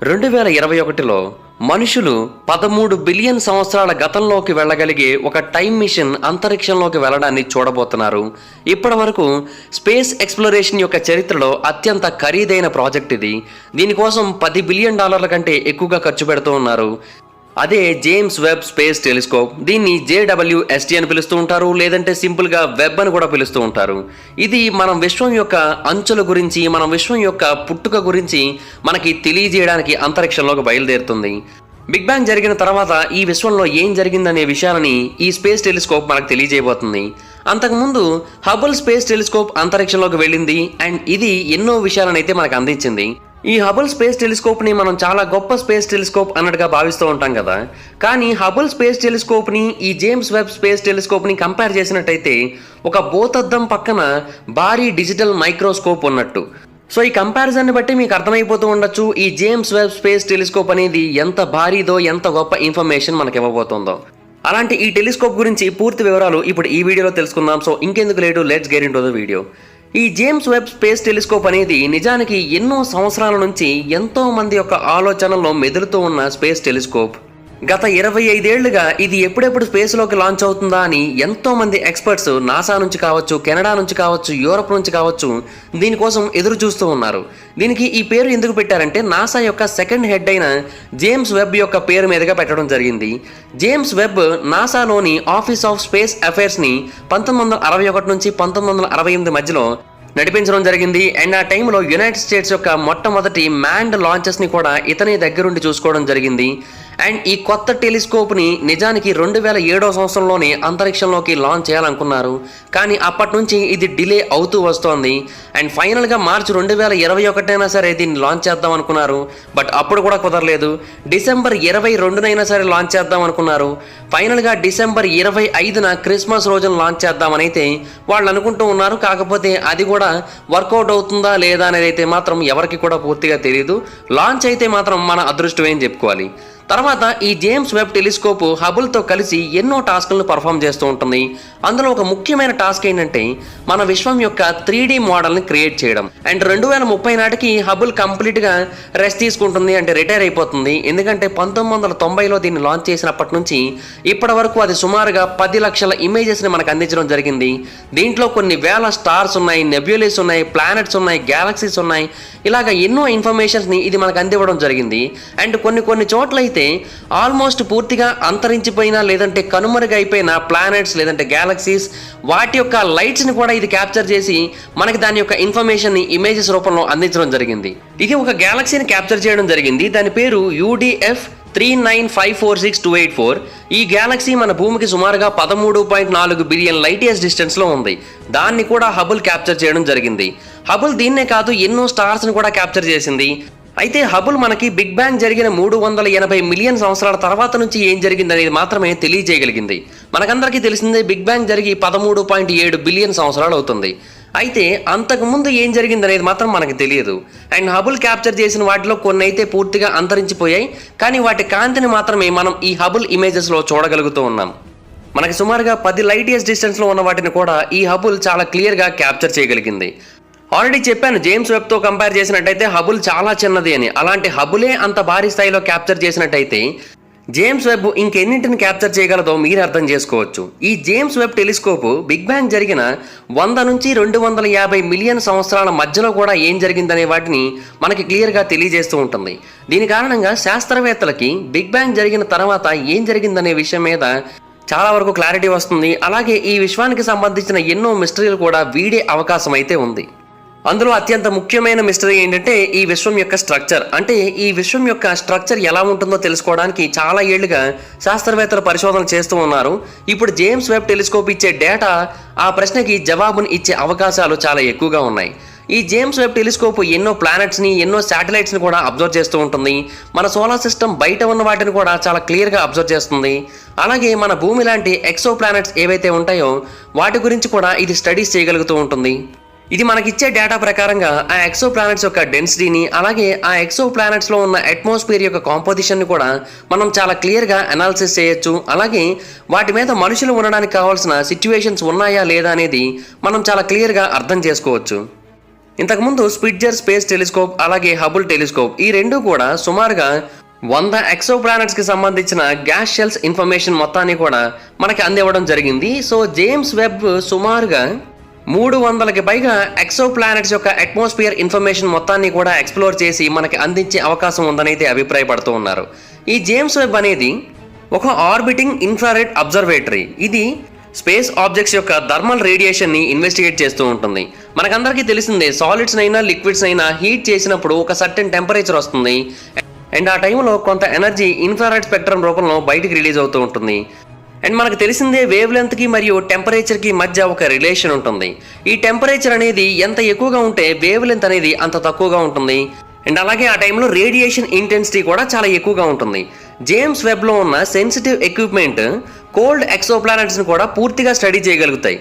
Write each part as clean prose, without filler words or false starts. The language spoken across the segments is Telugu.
2021లో మనుషులు 13 బిలియన్ సంవత్సరాల గతంలోకి వెళ్ళగలిగే ఒక టైం మిషన్ అంతరిక్షంలోకి వెళ్ళడాన్ని చూడబోతున్నారు. ఇప్పటివరకు స్పేస్ ఎక్స్ప్లోరేషన్ యొక్క చరిత్రలో అత్యంత ఖరీదైన ప్రాజెక్ట్ ఇది. దీనికోసం $10 బిలియన్ కంటే ఎక్కువగా ఖర్చు పెడుతూ ఉన్నారు. అదే జేమ్స్ వెబ్ స్పేస్ టెలిస్కోప్. దీన్ని JWST అని పిలుస్తూ ఉంటారు, లేదంటే సింపుల్గా వెబ్ అని కూడా పిలుస్తూ ఉంటారు. ఇది మనం విశ్వం యొక్క అంచుల గురించి, మనం విశ్వం యొక్క పుట్టుక గురించి మనకి తెలియజేయడానికి అంతరిక్షంలోకి బయలుదేరుతుంది. బిగ్ బ్యాంగ్ జరిగిన తర్వాత ఈ విశ్వంలో ఏం జరిగిందనే విషయాలని ఈ స్పేస్ టెలిస్కోప్ మనకు తెలియజేయబోతుంది. అంతకుముందు హబుల్ స్పేస్ టెలిస్కోప్ అంతరిక్షంలోకి వెళ్ళింది అండ్ ఇది ఎన్నో విషయాలనైతే మనకు అందించింది. ఈ హబుల్ స్పేస్ టెలిస్కోప్ని మనం చాలా గొప్ప స్పేస్ టెలిస్కోప్ అన్నట్టుగా భావిస్తూ ఉంటాం కదా. కానీ హబుల్ స్పేస్ టెలిస్కోప్ని ఈ జేమ్స్ వెబ్ స్పేస్ టెలిస్కోప్ని కంపేర్ చేసినట్టయితే ఒక భూతద్దం పక్కన భారీ డిజిటల్ మైక్రోస్కోప్ ఉన్నట్టు. సో ఈ కంపారిజన్ని బట్టి మీకు అర్థమైపోతూ ఉండొచ్చు ఈ జేమ్స్ వెబ్ స్పేస్ టెలిస్కోప్ అనేది ఎంత భారీదో, ఎంత గొప్ప ఇన్ఫర్మేషన్ మనకి ఇవ్వబోతుందో. అలాంటి ఈ టెలిస్కోప్ గురించి పూర్తి వివరాలు ఇప్పుడు ఈ వీడియోలో తెలుసుకుందాం. సో ఇంకెందుకు late, let's get into the video. ఈ జేమ్స్ వెబ్ స్పేస్ టెలిస్కోప్ అనేది నిజానికి ఎన్నో సంవత్సరాల నుంచి ఎంతో మంది యొక్క ఆలోచనల్లో మెదులుతూ ఉన్న స్పేస్ టెలిస్కోప్. గత 25 ఏళ్లుగా ఇది ఎప్పుడెప్పుడు స్పేస్లోకి లాంచ్ అవుతుందా అని ఎంతో మంది ఎక్స్పర్ట్స్ నాసా నుంచి కావచ్చు, కెనడా నుంచి కావచ్చు, యూరప్ నుంచి కావచ్చు దీనికోసం ఎదురు చూస్తూ ఉన్నారు. దీనికి ఈ పేరు ఎందుకు పెట్టారంటే నాసా యొక్క సెకండ్ హెడ్ అయిన జేమ్స్ వెబ్ యొక్క పేరు మీదుగా పెట్టడం జరిగింది. జేమ్స్ వెబ్ నాసాలోని ఆఫీస్ ఆఫ్ స్పేస్ అఫైర్స్ని 1961 నుంచి 1968 మధ్యలో నడిపించడం జరిగింది. అండ్ ఆ టైంలో యునైటెడ్ స్టేట్స్ యొక్క మొట్టమొదటి మ్యాన్డ్ లాంచెస్ని కూడా ఇతని దగ్గరుండి చూసుకోవడం జరిగింది. అండ్ ఈ కొత్త టెలిస్కోప్ని నిజానికి 2007 సంవత్సరంలోనే అంతరిక్షంలోకి లాంచ్ చేయాలనుకున్నారు. కానీ అప్పటి నుంచి ఇది డిలే అవుతూ వస్తోంది. అండ్ ఫైనల్గా మార్చి 2021 అయినా సరే దీన్ని లాంచ్ చేద్దాం అనుకున్నారు. బట్ అప్పుడు కూడా కుదరలేదు. డిసెంబర్ 22 సరే లాంచ్ చేద్దాం అనుకున్నారు. ఫైనల్గా డిసెంబర్ 25న క్రిస్మస్ రోజున లాంచ్ చేద్దామని అయితే వాళ్ళు అనుకుంటూ ఉన్నారు. కాకపోతే అది కూడా వర్కౌట్ అవుతుందా లేదా అనేది అయితే మాత్రం ఎవరికి కూడా పూర్తిగా తెలియదు. లాంచ్ అయితే మాత్రం మన అదృష్టమే అని చెప్పుకోవాలి. తర్వాత ఈ జేమ్స్ వెబ్ టెలిస్కోప్ హబుల్తో కలిసి ఎన్నో టాస్క్లను పర్ఫామ్ చేస్తూ ఉంటుంది. అందులో ఒక ముఖ్యమైన టాస్క్ ఏంటంటే మన విశ్వం యొక్క 3D మోడల్ని క్రియేట్ చేయడం. అండ్ 2030 నాటికి హబుల్ కంప్లీట్గా రెస్ట్ తీసుకుంటుంది, అంటే రిటైర్ అయిపోతుంది. ఎందుకంటే 1990లో దీన్ని లాంచ్ చేసినప్పటి నుంచి ఇప్పటి వరకు అది సుమారుగా 10 లక్షల ఇమేజెస్ని మనకు అందించడం జరిగింది. దీంట్లో కొన్ని వేల స్టార్స్ ఉన్నాయి, నెబ్యులేస్ ఉన్నాయి, ప్లానెట్స్ ఉన్నాయి, గ్యాలక్సీస్ ఉన్నాయి. ఇలాగ ఎన్నో ఇన్ఫర్మేషన్స్ని ఇది మనకు అందివ్వడం జరిగింది. అండ్ కొన్ని చోట్ల అయితే ఆల్మోస్ట్ పూర్తిగా అంతరించిపోయిన లేదంటే కనుమరుగైపోయిన ప్లానెట్స్ లేదంటే గ్యాలక్సీస్ వాటి యొక్క లైట్స్ని కూడా ఇది క్యాప్చర్ చేసి మనకి దాని యొక్క ఇన్ఫర్మేషన్ని ఇమేజెస్ రూపంలో అందించడం జరిగింది. ఇది ఒక గ్యాలక్సీని క్యాప్చర్ చేయడం జరిగింది. దాని పేరు UDF 39546-284. ఈ గ్యాలక్సీ మన భూమికి సుమారుగా 13.4 బిలియన్ లైట్ ఇయర్స్ డిస్టెన్స్లో ఉంది. దాన్ని కూడా హబుల్ క్యాప్చర్ చేయడం జరిగింది. హబుల్ దీన్నే కాదు ఎన్నో స్టార్స్ని కూడా క్యాప్చర్ చేసింది. అయితే హబుల్ మనకి బిగ్ బ్యాంగ్ జరిగిన 380 మిలియన్ సంవత్సరాల తర్వాత నుంచి ఏం జరిగిందనేది మాత్రమే తెలియజేయగలిగింది. మనకందరికీ తెలిసిందే బిగ్ బ్యాంగ్ జరిగి 13.7 బిలియన్ సంవత్సరాలు అవుతుంది. అయితే అంతకుముందు ఏం జరిగిందనేది మాత్రం మనకు తెలియదు. అండ్ హబుల్ క్యాప్చర్ చేసిన వాటిలో కొన్ని అయితే పూర్తిగా అంతరించిపోయాయి. కానీ వాటి కాంతిని మాత్రమే మనం ఈ హబుల్ ఇమేజెస్లో చూడగలుగుతూ ఉన్నాం. మనకి సుమారుగా 10 లైట్ ఇయర్స్ డిస్టెన్స్లో ఉన్న వాటిని కూడా ఈ హబుల్ చాలా క్లియర్గా క్యాప్చర్ చేయగలిగింది. ఆల్రెడీ చెప్పాను జేమ్స్ వెబ్తో కంపేర్ చేసినట్టయితే హబుల్ చాలా చిన్నది అని. అలాంటి హబులే అంత భారీ స్థాయిలో క్యాప్చర్ చేసినట్టయితే జేమ్స్ వెబ్ ఇంకెన్నింటిని క్యాప్చర్ చేయగలదో మీరు అర్థం చేసుకోవచ్చు. ఈ James Webb telescope big bang జరిగిన 100 నుంచి 250 మిలియన్ సంవత్సరాల మధ్యలో కూడా ఏం జరిగిందనే వాటిని మనకి క్లియర్గా తెలియజేస్తూ ఉంటుంది. దీని కారణంగా శాస్త్రవేత్తలకి బిగ్ బ్యాంగ్ జరిగిన తర్వాత ఏం జరిగిందనే విషయం మీద చాలా వరకు క్లారిటీ వస్తుంది. అలాగే ఈ విశ్వానికి సంబంధించిన ఎన్నో మిస్టరీలు కూడా వీడే అవకాశం అయితే ఉంది. అందులో అత్యంత ముఖ్యమైన మిస్టరీ ఏంటంటే ఈ విశ్వం యొక్క స్ట్రక్చర్. అంటే ఈ విశ్వం యొక్క స్ట్రక్చర్ ఎలా ఉంటుందో తెలుసుకోవడానికి చాలా ఏళ్లుగా శాస్త్రవేత్తలు పరిశోధన చేస్తూ ఉన్నారు. ఇప్పుడు జేమ్స్ వెబ్ టెలిస్కోప్ ఇచ్చే డేటా ఆ ప్రశ్నకి జవాబుని ఇచ్చే అవకాశాలు చాలా ఎక్కువగా ఉన్నాయి. ఈ జేమ్స్ వెబ్ టెలిస్కోప్ ఎన్నో ప్లానెట్స్ని, ఎన్నో శాటిలైట్స్ని కూడా అబ్జర్వ్ చేస్తూ ఉంటుంది. మన సోలార్ సిస్టమ్ బయట ఉన్న వాటిని కూడా చాలా క్లియర్గా అబ్జర్వ్ చేస్తుంది. అలాగే మన భూమి లాంటి ఎక్సో ప్లానెట్స్ ఏవైతే ఉంటాయో వాటి గురించి కూడా ఇది స్టడీస్ చేయగలుగుతూ ఉంటుంది. ఇది మనకిచ్చే డేటా ప్రకారంగా ఆ ఎక్సో ప్లానెట్స్ యొక్క డెన్సిటీని, అలాగే ఆ ఎక్సో ప్లానెట్స్లో ఉన్న అట్మాస్ఫియర్ యొక్క కాంపోజిషన్ని కూడా మనం చాలా క్లియర్గా అనాలిసిస్ చేయొచ్చు. అలాగే వాటి మీద మనుషులు ఉండడానికి కావాల్సిన సిచ్యువేషన్స్ ఉన్నాయా లేదా అనేది మనం చాలా క్లియర్గా అర్థం చేసుకోవచ్చు. ఇంతకుముందు స్పిట్జర్ స్పేస్ టెలిస్కోప్ అలాగే హబుల్ టెలిస్కోప్ ఈ రెండు కూడా సుమారుగా 100 ఎక్సో ప్లానెట్స్ కి సంబంధించిన గ్యాస్ షెల్స్ ఇన్ఫర్మేషన్ మొత్తాన్ని కూడా మనకి అందివ్వడం జరిగింది. సో జేమ్స్ వెబ్ సుమారుగా 300కి పైగా ఎక్సో ప్లానెట్స్ యొక్క అట్మాస్ఫియర్ ఇన్ఫర్మేషన్ మొత్తాన్ని కూడా ఎక్స్ప్లోర్ చేసి మనకి అందించే అవకాశం ఉందని అయితే అభిప్రాయపడుతూ ఉన్నారు. ఈ జేమ్స్ వెబ్ అనేది ఒక ఆర్బిటింగ్ ఇన్ఫ్రారెడ్ అబ్జర్వేటరీ. ఇది స్పేస్ ఆబ్జెక్ట్స్ యొక్క థర్మల్ రేడియేషన్ ని ఇన్వెస్టిగేట్ చేస్తూ ఉంటుంది. మనకందరికీ తెలిసిందే, సాలిడ్స్ అయినా లిక్విడ్స్ అయినా హీట్ చేసినప్పుడు ఒక సర్టెన్ టెంపరేచర్ వస్తుంది అండ్ ఆ టైంలో కొంత ఎనర్జీ ఇన్ఫ్రారెడ్ స్పెక్ట్రమ్ రూపంలో బయటికి రిలీజ్ అవుతూ ఉంటుంది. అండ్ మనకు తెలిసిందే వేవ్ లెంత్కి మరియు టెంపరేచర్కి మధ్య ఒక రిలేషన్ ఉంటుంది. ఈ టెంపరేచర్ అనేది ఎంత ఎక్కువగా ఉంటే వేవ్ లెంత్ అనేది అంత తక్కువగా ఉంటుంది. అండ్ అలాగే ఆ టైంలో రేడియేషన్ ఇంటెన్సిటీ కూడా చాలా ఎక్కువగా ఉంటుంది. జేమ్స్ వెబ్లో ఉన్న సెన్సిటివ్ ఎక్విప్మెంట్ కోల్డ్ ఎక్సో ప్లానెట్స్ని కూడా పూర్తిగా స్టడీ చేయగలుగుతాయి.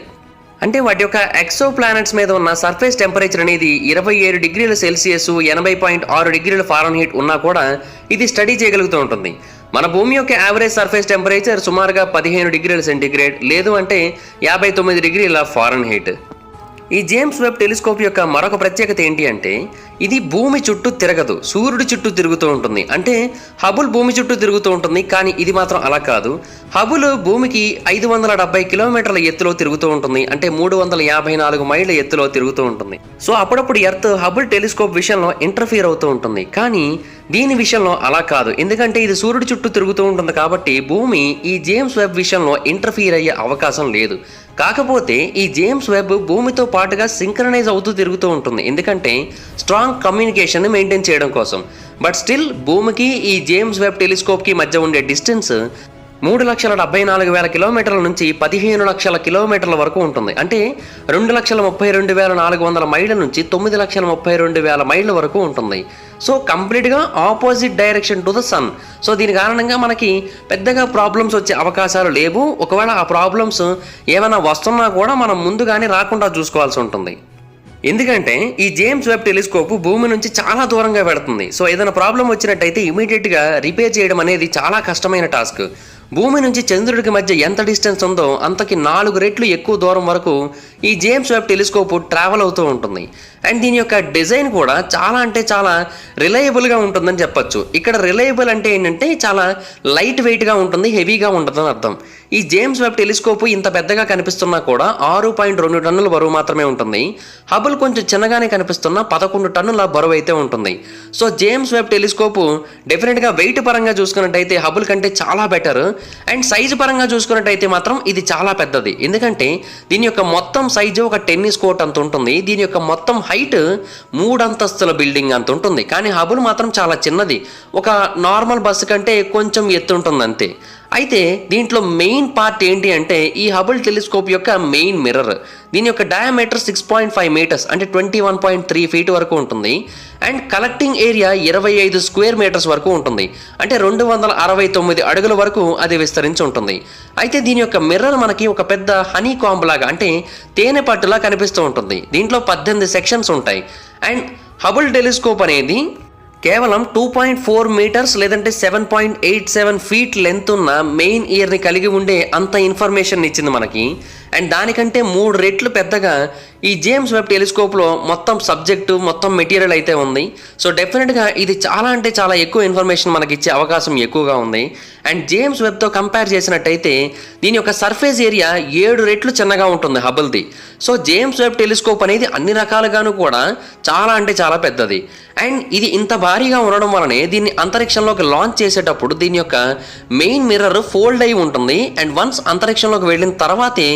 అంటే వాటి యొక్క ఎక్సో ప్లానెట్స్ మీద ఉన్న సర్ఫేస్ టెంపరేచర్ అనేది 27 డిగ్రీల సెల్సియస్ 80.6 డిగ్రీల ఫారెన్హీట్ ఉన్నా కూడా ఇది స్టడీ చేయగలుగుతూ ఉంటుంది. మన భూమి యొక్క యావరేజ్ సర్ఫేస్ టెంపరేచర్ సుమారుగా 15 డిగ్రీల సెంటీగ్రేడ్ లేదు అంటే 59 డిగ్రీల ఫారెన్హీట్. ఈ జేమ్స్ వెబ్ టెలిస్కోప్ యొక్క మరొక ప్రత్యేకత ఏంటి అంటే ఇది భూమి చుట్టూ తిరగదు, సూర్యుడి చుట్టూ తిరుగుతూ ఉంటుంది. అంటే హబుల్ భూమి చుట్టూ తిరుగుతూ ఉంటుంది, కానీ ఇది మాత్రం అలా కాదు. హబుల్ భూమికి 570 కిలోమీటర్ల ఎత్తులో తిరుగుతూ ఉంటుంది, అంటే 354 మైళ్ళ ఎత్తులో తిరుగుతూ ఉంటుంది. సో అప్పుడప్పుడు ఎర్త్ హబుల్ టెలిస్కోప్ విషయంలో ఇంటర్ఫియర్ అవుతూ ఉంటుంది, కానీ దీని విషయంలో అలా కాదు. ఎందుకంటే ఇది సూర్యుడి చుట్టూ తిరుగుతూ ఉంటుంది కాబట్టి భూమి ఈ జేమ్స్ వెబ్ విషయంలో ఇంటర్ఫియర్ అయ్యే అవకాశం లేదు. కాకపోతే ఈ జేమ్స్ వెబ్ భూమితో పాటుగా సింక్రనైజ్ అవుతూ తిరుగుతూ ఉంటుంది, ఎందుకంటే స్ట్రాంగ్ కమ్యూనికేషన్ మెయింటైన్ చేయడం కోసం. బట్ స్టిల్ భూమికి ఈ జేమ్స్ వెబ్ టెలిస్కోప్కి మధ్య ఉండే డిస్టెన్స్ 3,74,000 కిలోమీటర్ల నుంచి 15 లక్షల కిలోమీటర్ల వరకు ఉంటుంది. అంటే 2,32,400 మైళ్ళ నుంచి 9,32,000 మైళ్ళ వరకు ఉంటుంది. సో కంప్లీట్గా opposite direction to the sun. So దీని కారణంగా మనకి పెద్దగా ప్రాబ్లమ్స్ వచ్చే అవకాశాలు లేవు. ఒకవేళ ఆ ప్రాబ్లమ్స్ ఏమైనా వస్తున్నా కూడా మనం ముందుగానే రాకుండా చూసుకోవాల్సి ఉంటుంది. ఎందుకంటే ఈ జేమ్స్ వెబ్ టెలిస్కోప్ భూమి నుంచి చాలా దూరంగా పెడుతుంది. సో ఏదైనా ప్రాబ్లం వచ్చినట్టయితే ఇమీడియట్గా రిపేర్ చేయడం అనేది చాలా కష్టమైన టాస్క్. భూమి నుంచి చంద్రుడికి మధ్య ఎంత డిస్టెన్స్ ఉందో అంతకి 4 రెట్లు ఎక్కువ దూరం వరకు ఈ జేమ్స్ వెబ్ టెలిస్కోప్ ట్రావెల్ అవుతూ ఉంటుంది. అండ్ దీని యొక్క డిజైన్ కూడా చాలా అంటే చాలా రిలయబుల్గా ఉంటుందని చెప్పొచ్చు. ఇక్కడ రిలయబుల్ అంటే ఏంటంటే చాలా లైట్ వెయిట్గా ఉంటుంది, హెవీగా ఉంటుందని అర్థం. ఈ జేమ్స్ వెబ్ టెలిస్కోప్ ఇంత పెద్దగా కనిపిస్తున్నా కూడా 6.2 టన్నుల బరువు మాత్రమే ఉంటుంది. హబుల్ కొంచెం చిన్నగానే కనిపిస్తున్నా 11 టన్నుల బరువు అయితే ఉంటుంది. సో జేమ్స్ వెబ్ టెలిస్కోప్ డెఫినెట్గా వెయిట్ పరంగా చూసుకున్నట్టయితే హబుల్ కంటే చాలా బెటర్. అండ్ సైజు పరంగా చూసుకున్నట్టయితే మాత్రం ఇది చాలా పెద్దది. ఎందుకంటే దీని యొక్క మొత్తం సైజు ఒక టెన్నిస్ కోర్ట్ అంత ఉంటుంది. దీని యొక్క మొత్తం హైట్ 3 అంతస్తుల బిల్డింగ్ అంత ఉంటుంది. కానీ హబుల్ మాత్రం చాలా చిన్నది, ఒక నార్మల్ బస్సు కంటే కొంచెం ఎత్తు ఉంటుంది అంతే. అయితే దీంట్లో మెయిన్ పార్ట్ ఏంటి అంటే ఈ హబుల్ టెలిస్కోప్ యొక్క మెయిన్ మిర్రర్. దీని యొక్క డయామీటర్ 6.5 మీటర్స్ అంటే 21.3 ఫీట్ వరకు ఉంటుంది. And collecting area 25 square metres వరకు ఉంటుంది, అంటే 269 అడుగుల వరకు అది విస్తరించి ఉంటుంది. అయితే దీని యొక్క మిర్రర్ మనకి ఒక పెద్ద హనీ కాంబ్ లాగా అంటే తేనె పట్టులా కనిపిస్తూ ఉంటుంది. దీంట్లో 18 సెక్షన్స్ ఉంటాయి. అండ్ హబుల్ టెలిస్కోప్ అనేది కేవలం 2.4 మీటర్స్ లేదంటే 7.87 ఫీట్ లెంత్ ఉన్న మెయిన్ ఇయర్ని కలిగి ఉండే అంత ఇన్ఫర్మేషన్ ఇచ్చింది మనకి. అండ్ దానికంటే 3 రెట్లు పెద్దగా ఈ జేమ్స్ వెబ్ టెలిస్కోప్లో మొత్తం సబ్జెక్టు మొత్తం మెటీరియల్ అయితే ఉంది. సో డెఫినెట్గా ఇది చాలా అంటే చాలా ఎక్కువ ఇన్ఫర్మేషన్ మనకి ఇచ్చే అవకాశం ఎక్కువగా ఉంది. అండ్ జేమ్స్ వెబ్తో కంపేర్ చేసినట్టయితే దీని యొక్క సర్ఫేస్ ఏరియా 7 రెట్లు చిన్నగా ఉంటుంది హబుల్ది. సో జేమ్స్ వెబ్ టెలిస్కోప్ అనేది అన్ని రకాలుగాను కూడా చాలా అంటే చాలా పెద్దది. అండ్ ఇది ఇంత భారీగా ఉండడం వలనే దీన్ని అంతరిక్షంలోకి లాంచ్ చేసేటప్పుడు దీని యొక్క మెయిన్ మిర్రర్ ఫోల్డ్ అయి ఉంటుంది. అండ్ వన్స్ అంతరిక్షంలోకి వెళ్ళిన తర్వాతే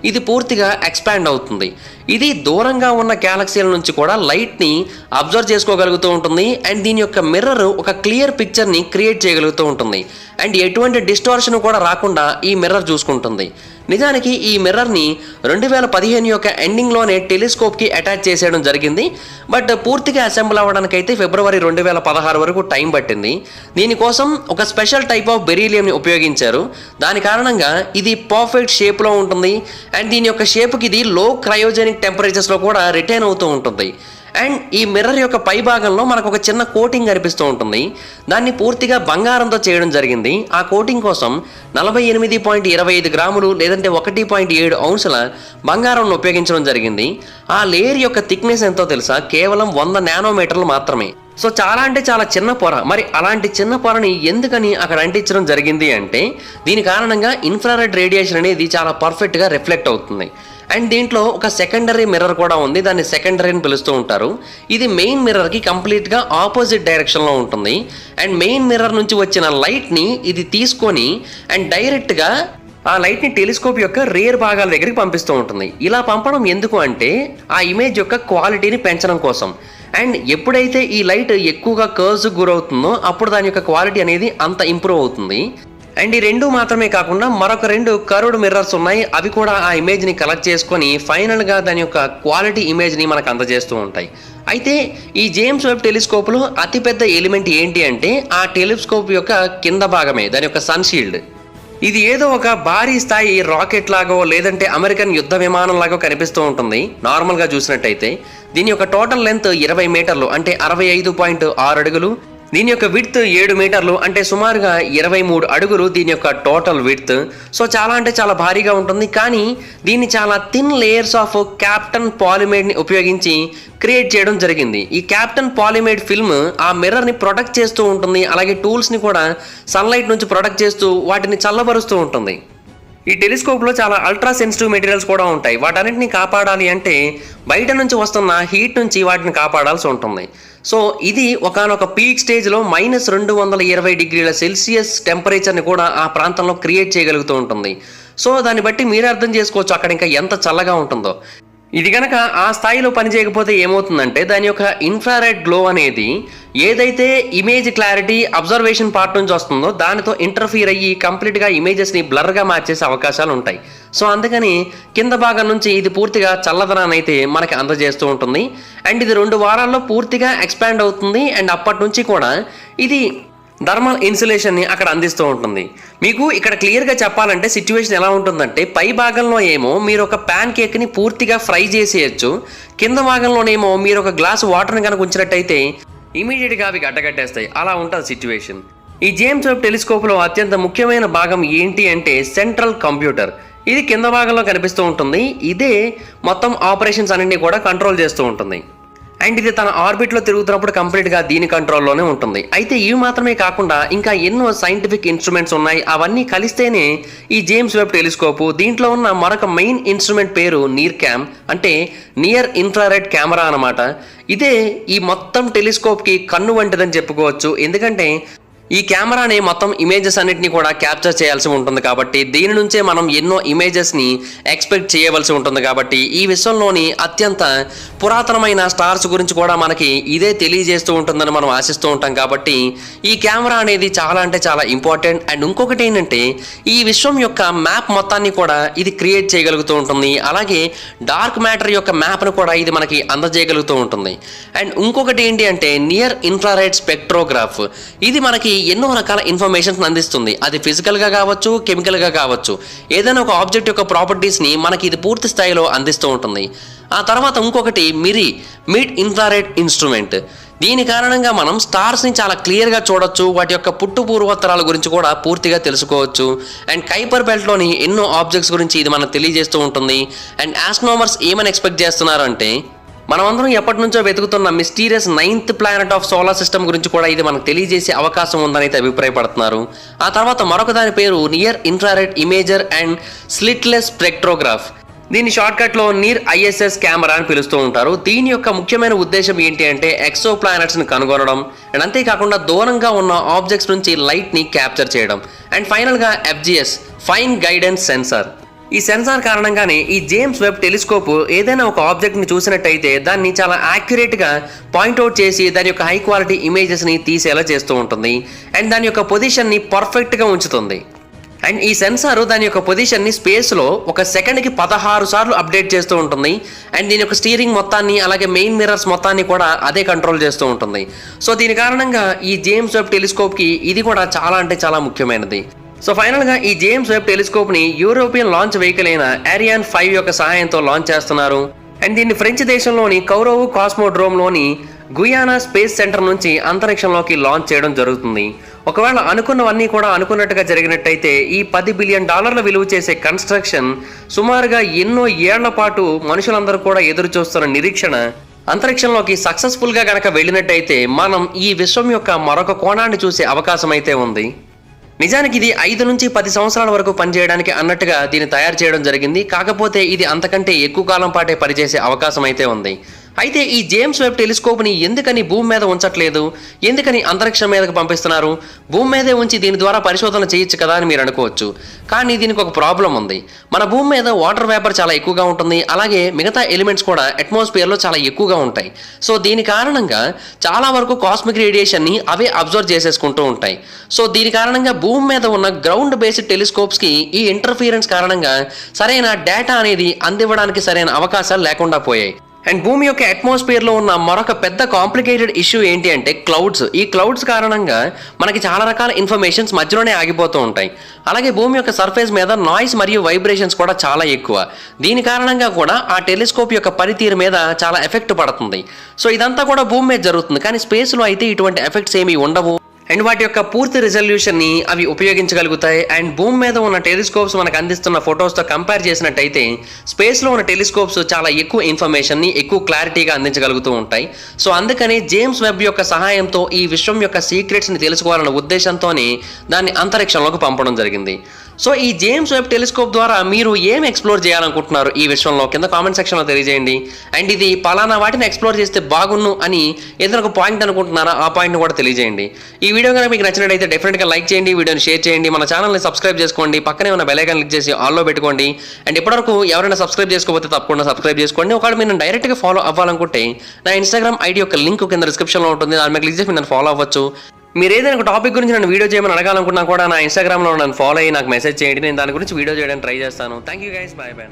ఇది పూర్తిగా ఎక్స్పాండ్ అవుతుంది. ఇది దూరంగా ఉన్న గ్యాలక్సీల నుంచి కూడా లైట్ని అబ్జర్వ్ చేసుకోగలుగుతూ ఉంటుంది. అండ్ దీని యొక్క మిర్రర్ ఒక క్లియర్ పిక్చర్ని క్రియేట్ చేయగలుగుతూ ఉంటుంది. అండ్ ఎటువంటి డిస్టార్షన్ కూడా రాకుండా ఈ మిర్రర్ చూసుకుంటుంది. నిజానికి ఈ మిర్రర్ని 2015 యొక్క ఎండింగ్లోనే టెలిస్కోప్కి అటాచ్ చేసేయడం జరిగింది. బట్ పూర్తిగా అసెంబుల్ అవ్వడానికైతే ఫిబ్రవరి 2016 వరకు టైం పట్టింది. దీనికోసం ఒక స్పెషల్ టైప్ ఆఫ్ బెరీలియంని ఉపయోగించారు. దాని కారణంగా ఇది పర్ఫెక్ట్ షేప్లో ఉంటుంది. అండ్ దీని యొక్క షేప్కి ఇది లో క్రయోజెనిక్ టెంపరేచర్స్లో కూడా రిటైన్ అవుతూ ఉంటుంది. అండ్ ఈ మిర్రర్ యొక్క పై భాగంలో మనకు ఒక చిన్న కోటింగ్ కనిపిస్తూ ఉంటుంది. దాన్ని పూర్తిగా బంగారంతో చేయడం జరిగింది. ఆ కోటింగ్ కోసం 48.25 గ్రాములు లేదంటే 1.7 ఔన్సుల బంగారం ఉపయోగించడం జరిగింది. ఆ లేయర్ యొక్క థిక్నెస్ ఎంతో తెలుసా? కేవలం 100 నానోమీటర్లు మాత్రమే. సో చాలా అంటే చాలా చిన్న పొర. మరి అలాంటి చిన్న పొరని ఎందుకని అక్కడ అంటించడం జరిగింది అంటే దీని కారణంగా ఇన్ఫ్రారెడ్ రేడియేషన్ అనేది చాలా పర్ఫెక్ట్గా రిఫ్లెక్ట్ అవుతుంది. అండ్ దీంట్లో ఒక సెకండరీ మిర్రర్ కూడా ఉంది. దాన్ని సెకండరీ అని పిలుస్తూ ఉంటారు. ఇది మెయిన్ మిర్రర్కి కంప్లీట్గా ఆపోజిట్ డైరెక్షన్లో ఉంటుంది. అండ్ మెయిన్ మిర్రర్ నుంచి వచ్చిన లైట్ని ఇది తీసుకొని అండ్ డైరెక్ట్గా ఆ లైట్ని టెలిస్కోప్ యొక్క రేర్ భాగాల దగ్గరికి పంపిస్తూ ఉంటుంది. ఇలా పంపడం ఎందుకు అంటే ఆ ఇమేజ్ యొక్క క్వాలిటీని పెంచడం కోసం. అండ్ ఎప్పుడైతే ఈ లైట్ ఎక్కువగా కర్వ్స్ గురవుతుందో అప్పుడు దాని యొక్క క్వాలిటీ అనేది అంత ఇంప్రూవ్ అవుతుంది. అండ్ ఈ రెండు మాత్రమే కాకుండా మరొక 2 కర్వ్డ్ మిర్రర్స్ ఉన్నాయి. అవి కూడా ఆ ఇమేజ్ని కలెక్ట్ చేసుకొని ఫైనల్గా దాని యొక్క క్వాలిటీ ఇమేజ్ని మనకు అందజేస్తూ ఉంటాయి. అయితే ఈ జేమ్స్ వెబ్ టెలిస్కోప్లో అతిపెద్ద ఎలిమెంట్ ఏంటి అంటే ఆ టెలిస్కోప్ యొక్క కింద భాగమే దాని యొక్క సన్షీల్డ్. ఇది ఏదో ఒక భారీ స్థాయి రాకెట్ లాగో లేదంటే అమెరికన్ యుద్ధ విమానం లాగో కనిపిస్తూ ఉంటుంది నార్మల్గా చూసినట్టయితే. దీని యొక్క టోటల్ లెంత్ 20 మీటర్లు అంటే 65.6 అడుగులు. దీని యొక్క విడ్త్ 7 మీటర్లు అంటే సుమారుగా 23 అడుగులు దీని యొక్క టోటల్ విడ్త్. సో చాలా అంటే చాలా భారీగా ఉంటుంది. కానీ దీన్ని చాలా థిన్ లేయర్స్ ఆఫ్ క్యాప్టన్ పాలిమేడ్ని ఉపయోగించి క్రియేట్ చేయడం జరిగింది. ఈ క్యాప్టన్ పాలిమేడ్ ఫిల్మ్ ఆ మిర్రర్ని ప్రొటెక్ట్ చేస్తూ ఉంటుంది. అలాగే టూల్స్ని కూడా సన్లైట్ నుంచి ప్రొటెక్ట్ చేస్తూ వాటిని చల్లబరుస్తూ ఉంటుంది. ఈ టెలిస్కోప్లో చాలా అల్ట్రా సెన్సిటివ్ మెటీరియల్స్ కూడా ఉంటాయి. వాటన్నిటిని కాపాడాలి అంటే బయట నుంచి వస్తున్న హీట్ నుంచి వాటిని కాపాడాల్సి ఉంటుంది. సో ఇది ఒకానొక పీక్ స్టేజ్లో -220 డిగ్రీల సెల్సియస్ టెంపరేచర్ని కూడా ఆ ప్రాంతంలో క్రియేట్ చేయగలుగుతూ ఉంటుంది. సో దాన్ని బట్టి మీరు అర్థం చేసుకోవచ్చు అక్కడ ఇంకా ఎంత చల్లగా ఉంటుందో. ఇది కనుక ఆ స్థాయిలో పనిచేయకపోతే ఏమవుతుందంటే దాని యొక్క ఇన్ఫ్రారెడ్ గ్లో అనేది ఏదైతే ఇమేజ్ క్లారిటీ అబ్జర్వేషన్ పార్ట్ నుంచి వస్తుందో దానితో ఇంటర్ఫియర్ అయ్యి కంప్లీట్గా ఇమేజెస్ని బ్లర్గా మార్చేసే అవకాశాలు ఉంటాయి. సో అందుకని కింద భాగం నుంచి ఇది పూర్తిగా చల్లదనాన్ని అయితే మనకి అందజేస్తూ ఉంటుంది. అండ్ ఇది 2 వారాల్లో పూర్తిగా ఎక్స్పాండ్ అవుతుంది. అండ్ అప్పటి నుంచి కూడా ఇది థర్మల్ ఇన్సులేషన్ని అక్కడ అందిస్తూ ఉంటుంది. మీకు ఇక్కడ క్లియర్గా చెప్పాలంటే సిచ్యువేషన్ ఎలా ఉంటుందంటే పై భాగంలో ఏమో మీరు ఒక ప్యాన్ కేక్ని పూర్తిగా ఫ్రై చేసేయచ్చు. కింద భాగంలోనేమో మీరు ఒక గ్లాస్ వాటర్ని కనుక ఉంచినట్టయితే ఇమీడియట్గా అవి గడ్డగట్టేస్తాయి. అలా ఉంటుంది సిచ్యువేషన్. ఈ జేమ్స్ వెబ్ టెలిస్కోప్లో అత్యంత ముఖ్యమైన భాగం ఏంటి అంటే సెంట్రల్ కంప్యూటర్. ఇది కింద భాగంలో కనిపిస్తూ ఉంటుంది. ఇదే మొత్తం ఆపరేషన్స్ అన్నింటినీ కూడా కంట్రోల్ చేస్తూ ఉంటుంది. అండ్ ఇది తన ఆర్బిట్లో తిరుగుతున్నప్పుడు కంప్లీట్గా దీని కంట్రోల్లోనే ఉంటుంది. అయితే ఇవి మాత్రమే కాకుండా ఇంకా ఎన్నో సైంటిఫిక్ ఇన్స్ట్రుమెంట్స్ ఉన్నాయి. అవన్నీ కలిస్తేనే ఈ జేమ్స్ వెబ్ టెలిస్కోపు. దీంట్లో ఉన్న మరొక మెయిన్ ఇన్స్ట్రుమెంట్ పేరు నీర్ క్యామ్ అంటే నియర్ ఇన్ఫ్రారెడ్ కెమెరా అనమాట. ఇదే ఈ మొత్తం టెలిస్కోప్కి కన్ను వంటిదని చెప్పుకోవచ్చు. ఎందుకంటే ఈ కెమెరాని మొత్తం ఇమేజెస్ అన్నిటిని కూడా క్యాప్చర్ చేయాల్సి ఉంటుంది కాబట్టి దీని నుంచే మనం ఎన్నో ఇమేజెస్ని ఎక్స్పెక్ట్ చేయవలసి ఉంటుంది. కాబట్టి ఈ విశ్వంలోని అత్యంత పురాతనమైన స్టార్స్ గురించి కూడా మనకి ఇదే తెలియజేస్తూ ఉంటుందని మనం ఆశిస్తూ ఉంటాం. కాబట్టి ఈ కెమెరా అనేది చాలా అంటే చాలా ఇంపార్టెంట్. అండ్ ఇంకొకటి ఏంటంటే ఈ విశ్వం యొక్క మ్యాప్ మొత్తాన్ని కూడా ఇది క్రియేట్ చేయగలుగుతూ ఉంటుంది. అలాగే డార్క్ మ్యాటర్ యొక్క మ్యాప్ను కూడా ఇది మనకి అందజేయగలుగుతూ ఉంటుంది. అండ్ ఇంకొకటి ఏంటి అంటే నియర్ ఇన్ఫ్రారెడ్ స్పెక్ట్రోగ్రాఫ్. ఇది మనకి ఎన్నో రకాల ఇన్ఫర్మేషన్స్ అందిస్తుంది. అది ఫిజికల్గా కావచ్చు, కెమికల్గా కావచ్చు. ఏదైనా ఒక ఆబ్జెక్ట్ యొక్క ప్రాపర్టీస్ని మనకి ఇది పూర్తి స్థాయిలో అందిస్తూ ఉంటుంది. ఆ తర్వాత ఇంకొకటి మిడ్ ఇన్ఫ్రారెడ్ ఇన్స్ట్రుమెంట్. దీని కారణంగా మనం స్టార్స్ని చాలా క్లియర్గా చూడొచ్చు. వాటి యొక్క పుట్టు పూర్వోత్తరాల గురించి కూడా పూర్తిగా తెలుసుకోవచ్చు. అండ్ కైపర్ బెల్ట్లోని ఎన్నో ఆబ్జెక్ట్స్ గురించి ఇది మనకు తెలియజేస్తూ ఉంటుంది. అండ్ ఆస్ట్రోనమర్స్ ఏమని ఎక్స్పెక్ట్ చేస్తున్నారు అంటే మనమందరం ఎప్పటి నుంచో వెతుకుతున్న mysterious 9th planet of solar system గురించి కూడా ఇది మనకు తెలియజేసే అవకాశం ఉందని అయితే అభిప్రాయపడుతున్నారు. ఆ తర్వాత మరొక దాని పేరు near infrared imager and slitless spectrograph. దీన్ని షార్ట్కట్లో నిర్ ISS కెమెరా అని పిలుస్తూ ఉంటారు. దీని యొక్క ముఖ్యమైన ఉద్దేశం ఏంటి అంటే ఎక్సో ప్లానెట్స్ని కనుగొనడం అండ్ అంతేకాకుండా దూరంగా ఉన్న ఆబ్జెక్ట్స్ నుంచి లైట్ని క్యాప్చర్ చేయడం. అండ్ ఫైనల్గా FGS ఫైన్ గైడెన్స్ సెన్సార్. ఈ సెన్సార్ కారణంగానే ఈ జేమ్స్ వెబ్ టెలిస్కోప్ ఏదైనా ఒక ఆబ్జెక్ట్ని చూసినట్టయితే దాన్ని చాలా యాక్యురేట్గా పాయింట్అవుట్ చేసి దాని యొక్క హై క్వాలిటీ ఇమేజెస్ని తీసేలా చేస్తూ ఉంటుంది. అండ్ దాని యొక్క పొజిషన్ని పర్ఫెక్ట్గా ఉంచుతుంది. అండ్ ఈ సెన్సార్ దాని యొక్క పొజిషన్ని స్పేస్లో ఒక సెకండ్కి 16 సార్లు అప్డేట్ చేస్తూ ఉంటుంది. అండ్ దీని యొక్క స్టీరింగ్ మొత్తాన్ని అలాగే మెయిన్ మిర్రర్స్ మొత్తాన్ని కూడా అదే కంట్రోల్ చేస్తూ ఉంటుంది. సో దీని కారణంగా ఈ జేమ్స్ వెబ్ టెలిస్కోప్కి ఇది కూడా చాలా అంటే చాలా ముఖ్యమైనది. సో ఫైనల్గా ఈ జేమ్స్ వెబ్ టెలిస్కోప్ని యూరోపియన్ లాంచ్ వెహికల్ అయిన Ariane 5 యొక్క సహాయంతో లాంచ్ చేస్తున్నారు. అండ్ దీన్ని ఫ్రెంచ్ దేశంలోని కౌరవ్ కాస్మోడ్రోమ్లోని గుయానా స్పేస్ సెంటర్ నుంచి అంతరిక్షంలోకి లాంచ్ చేయడం జరుగుతుంది. ఒకవేళ అనుకున్నవన్నీ కూడా అనుకున్నట్టుగా జరిగినట్టయితే ఈ $10 బిలియన్ విలువ చేసే కన్స్ట్రక్షన్ సుమారుగా ఎన్నో ఏళ్ల పాటు మనుషులందరూ కూడా ఎదురు చూస్తున్న నిరీక్షణ అంతరిక్షంలోకి సక్సెస్ఫుల్గా గనక వెళ్ళినట్టయితే మనం ఈ విశ్వం యొక్క మరొక కోణాన్ని చూసే అవకాశం అయితే ఉంది. నిజానికి ఇది 5 నుంచి 10 సంవత్సరాల వరకు పనిచేయడానికి అన్నట్టుగా దీన్ని తయారు చేయడం జరిగింది. కాకపోతే ఇది అంతకంటే ఎక్కువ కాలం పాటే పనిచేసే అవకాశం అయితే ఉంది. అయితే ఈ జేమ్స్ వెబ్ టెలిస్కోప్ని ఎందుకని భూమి మీద ఉంచట్లేదు, ఎందుకని అంతరిక్షం మీదకి పంపిస్తున్నారు, భూమి మీదే ఉంచి దీని ద్వారా పరిశోధన చేయొచ్చు కదా అని మీరు అనుకోవచ్చు. కానీ దీనికి ఒక ప్రాబ్లం ఉంది. మన భూమి మీద వాటర్ వేపర్ చాలా ఎక్కువగా ఉంటుంది, అలాగే మిగతా ఎలిమెంట్స్ కూడా అట్మాస్ఫియర్లో చాలా ఎక్కువగా ఉంటాయి. సో దీని కారణంగా చాలా వరకు కాస్మిక్ రేడియేషన్ని అవే అబ్జర్వ్ చేసేసుకుంటూ ఉంటాయి. సో దీని కారణంగా భూమి మీద ఉన్న గ్రౌండ్ బేస్డ్ టెలిస్కోప్స్కి ఈ ఇంటర్ఫియరెన్స్ కారణంగా సరైన డేటా అనేది అందివ్వడానికి సరైన అవకాశాలు లేకుండా పోయాయి. అండ్ భూమి యొక్క అట్మాస్ఫియర్లో ఉన్న మరొక పెద్ద కాంప్లికేటెడ్ ఇష్యూ ఏంటి అంటే క్లౌడ్స్. ఈ క్లౌడ్స్ కారణంగా మనకి చాలా రకాల ఇన్ఫర్మేషన్స్ మధ్యలోనే ఆగిపోతూ ఉంటాయి. అలాగే భూమి యొక్క సర్ఫేస్ మీద నాయిస్ మరియు వైబ్రేషన్స్ కూడా చాలా ఎక్కువ. దీని కారణంగా కూడా ఆ టెలిస్కోప్ యొక్క పనితీరు మీద చాలా ఎఫెక్ట్ పడుతుంది. సో ఇదంతా కూడా భూమి మీద జరుగుతుంది, కానీ స్పేస్లో అయితే ఇటువంటి ఎఫెక్ట్స్ ఏమీ ఉండవు. అండ్ వాటి యొక్క పూర్తి రిజల్యూషన్ని అవి ఉపయోగించగలుగుతాయి. అండ్ భూమి మీద ఉన్న టెలిస్కోప్స్ మనకు అందిస్తున్న ఫొటోస్తో కంపేర్ చేసినట్టయితే స్పేస్లో ఉన్న టెలిస్కోప్స్ చాలా ఎక్కువ ఇన్ఫర్మేషన్ని ఎక్కువ క్లారిటీగా అందించగలుగుతూ ఉంటాయి. సో అందుకని జేమ్స్ వెబ్ యొక్క సహాయంతో ఈ విశ్వం యొక్క సీక్రెట్స్ని తెలుసుకోవాలన్న ఉద్దేశంతోనే దాన్ని అంతరిక్షంలోకి పంపడం జరిగింది. సో ఈ జేమ్స్ వెబ్ టెలిస్కోప్ ద్వారా మీరు ఏం ఎక్స్ప్లోర్ చేయాలనుకుంటున్నారు ఈ విశ్వంలో కింద కామెంట్ సెక్షన్లో తెలియజేయండి. అండ్ ఇది పలానా వాటిని ఎక్స్ప్లోర్ చేస్తే బాగున్ను అని ఏదైనా ఒక పాయింట్ అనుకుంటున్నారా, ఆ పాయింట్ని కూడా తెలియజేయండి. ఈ వీడియో కనుక మీకు నచ్చినట్టయితే డెఫినెట్గా లైక్ చేయండి, వీడియోని షేర్ చేయండి, మన ఛానల్ని సబ్స్క్రైబ్ చేసుకోండి, పక్కనే ఉన్న బెల్ ఐకాన్ క్లిక్ చేసి ఆల్లో పెట్టుకోండి. అండ్ ఇప్పటివరకు ఎవరైనా సబ్స్క్రైబ్ చేసుకోకపోతే తప్పకుండా సబ్స్క్రైబ్ చేసుకోండి. ఒకవేళ మీరు డైరెక్ట్గా ఫాలో అవ్వాలనుకుంటే నా ఇన్స్టాగ్రామ్ ఐడి యొక్క లింక్ కింద డిస్క్రిప్షన్లో ఉంటుంది, దాని మీద క్లిక్ చేసి నన్ను ఫాలో అవ్వచ్చు. మీరు ఏదైనా ఒక టాపిక్ గురించి నన్ను వీడియో చేయమని అడగాలనుకున్నా కూడా నా ఇన్స్టాగ్రామ్లో నన్ను ఫాలో అయ్యి నాకు మెసేజ్ చేయండి, నేను దాని గురించి వీడియో చేయడానికి ట్రై చేస్తాను. Thank you guys, bye bye.